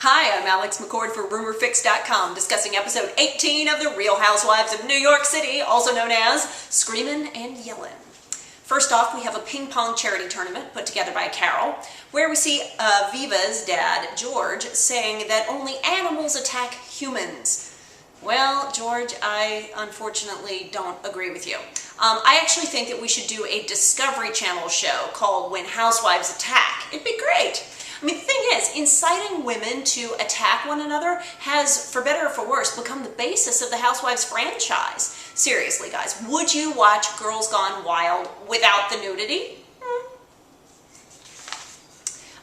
Hi, I'm Alex McCord for RumorFix.com, discussing episode 18 of The Real Housewives of New York City, also known as Screamin' and Yellin'. First off, we have a ping pong charity tournament put together by Carol, where we see Viva's dad, George, saying that only animals attack humans. Well, George, I unfortunately don't agree with you. I actually think that we should do a Discovery Channel show called When Housewives Attack. It'd be great. I mean, the thing is, inciting women to attack one another has, for better or for worse, become the basis of the Housewives franchise. Seriously, guys, would you watch Girls Gone Wild without the nudity?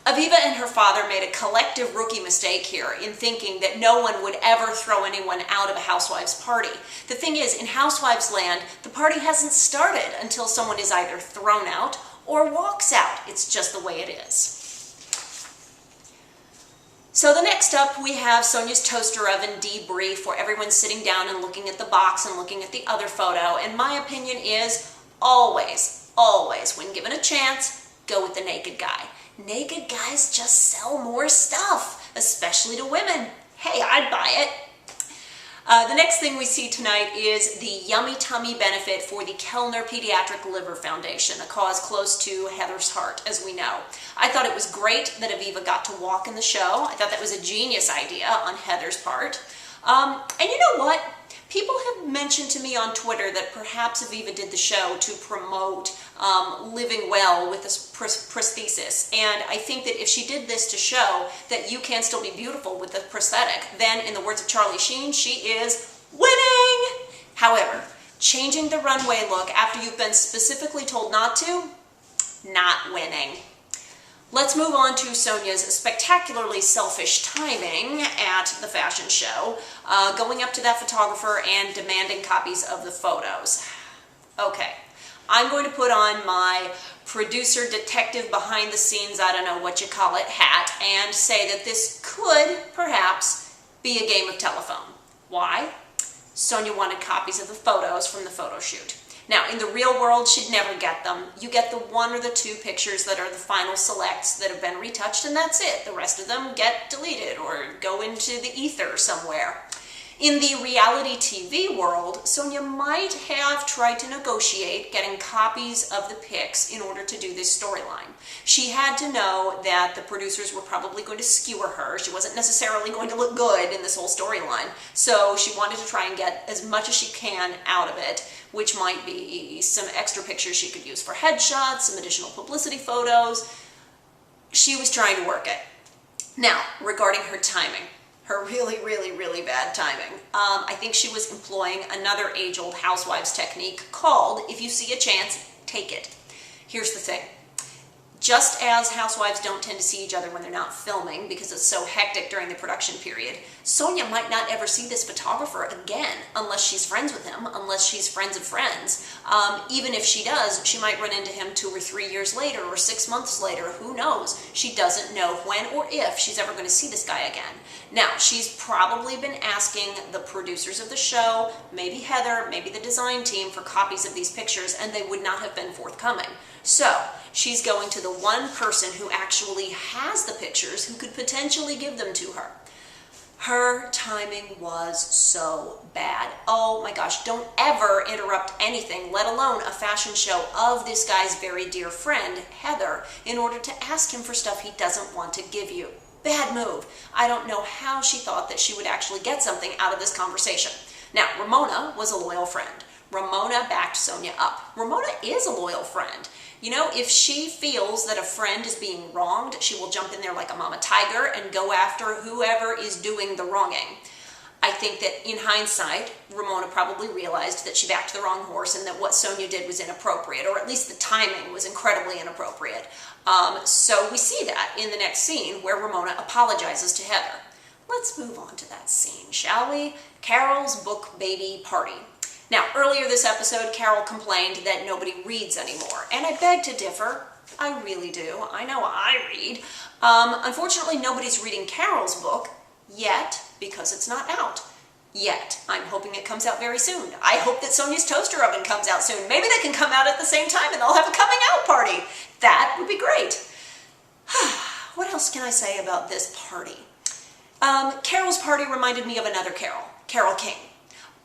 Aviva and her father made a collective rookie mistake here in thinking that no one would ever throw anyone out of a Housewives party. The thing is, in Housewives land, the party hasn't started until someone is either thrown out or walks out. It's just the way it is. So the next up, we have Sonja's toaster oven debrief, where everyone's sitting down and looking at the box and looking at the other photo. And my opinion is always, when given a chance, go with the naked guy. Naked guys just sell more stuff, especially to women. Hey, I'd buy it. The next thing we see tonight is the Yummy Tummy benefit for the Kellner Pediatric Liver Foundation, a cause close to Heather's heart, as we know. I thought it was great that Aviva got to walk in the show. I thought that was a genius idea on Heather's part. And you know what? People have mentioned to me on Twitter that perhaps Aviva did the show to promote living well with this prosthesis. And I think that if she did this to show that you can still be beautiful with a prosthetic, then in the words of Charlie Sheen, she is winning! However, changing the runway look after you've been specifically told not to, not winning. Let's move on to Sonja's spectacularly selfish timing at the fashion show, going up to that photographer and demanding copies of the photos. Okay, I'm going to put on my producer detective behind the scenes, I don't know what you call it, hat, and say that this could perhaps be a game of telephone. Why? Sonja wanted copies of the photos from the photo shoot. Now, in the real world, she'd never get them. You get the one or the two pictures that are the final selects that have been retouched, and that's it. The rest of them get deleted or go into the ether somewhere. In the reality TV world, Sonja might have tried to negotiate getting copies of the pics in order to do this storyline. She had to know that the producers were probably going to skewer her. She wasn't necessarily going to look good in this whole storyline, so she wanted to try and get as much as she can out of it, which might be some extra pictures she could use for headshots, some additional publicity photos. She was trying to work it. Now, regarding her timing, her really bad timing. I think she was employing another age-old Housewives technique called, if you see a chance, take it. Here's the thing. Just as housewives don't tend to see each other when they're not filming because it's so hectic during the production period, Sonja might not ever see this photographer again unless she's friends with him, unless she's friends of friends. Even if she does, she might run into him 2 or 3 years later or 6 months later. Who knows? She doesn't know when or if she's ever going to see this guy again. Now, she's probably been asking the producers of the show, maybe Heather, maybe the design team, for copies of these pictures, and they would not have been forthcoming. So, she's going to the one person who actually has the pictures who could potentially give them to her. Her timing was so bad. Oh my gosh, don't ever interrupt anything, let alone a fashion show of this guy's very dear friend, Heather, in order to ask him for stuff he doesn't want to give you. Bad move. I don't know how she thought that she would actually get something out of this conversation. Now, Ramona was a loyal friend. Ramona backed Sonja up. Ramona is a loyal friend. You know, if she feels that a friend is being wronged, she will jump in there like a mama tiger and go after whoever is doing the wronging. I think that in hindsight, Ramona probably realized that she backed the wrong horse and that what Sonja did was inappropriate, or at least the timing was incredibly inappropriate. So we see that in the next scene where Ramona apologizes to Heather. Let's move on to that scene, shall we? Carol's book baby party. Now, earlier this episode, Carol complained that nobody reads anymore, and I beg to differ. I really do. I know I read. Unfortunately, nobody's reading Carol's book yet because it's not out. Yet. I'm hoping it comes out very soon. I hope that Sonja's toaster oven comes out soon. Maybe they can come out at the same time and they'll have a coming out party. That would be great. What else can I say about this party? Carol's party reminded me of another Carol, Carole King.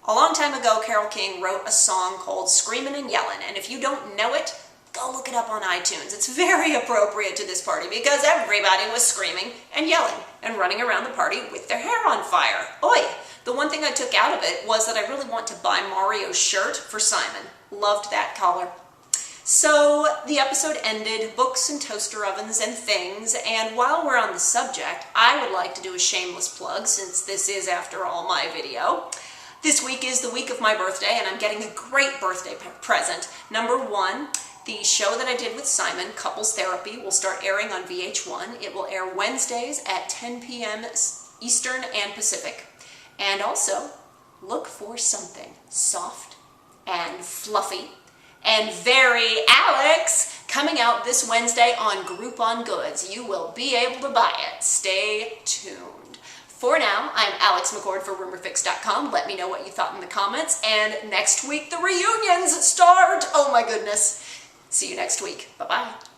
A long time ago, Carole King wrote a song called Screamin' and Yellin', and if you don't know it, go look it up on iTunes. It's very appropriate to this party because everybody was screaming and yelling and running around the party with their hair on fire. Oi! The one thing I took out of it was that I really want to buy Mario's shirt for Simon. Loved that collar. So the episode ended, books and toaster ovens and things, and while we're on the subject, I would like to do a shameless plug since this is, after all, my video. This week is the week of my birthday, and I'm getting a great birthday present. Number one, the show that I did with Simon, Couples Therapy, will start airing on VH1. It will air Wednesdays at 10 p.m. Eastern and Pacific. And also, look for something soft and fluffy and very Alex coming out this Wednesday on Groupon Goods. You will be able to buy it. Stay tuned. For now, I'm Alex McCord for RumorFix.com. Let me know what you thought in the comments. And next week, the reunions start. Oh my goodness. See you next week. Bye-bye.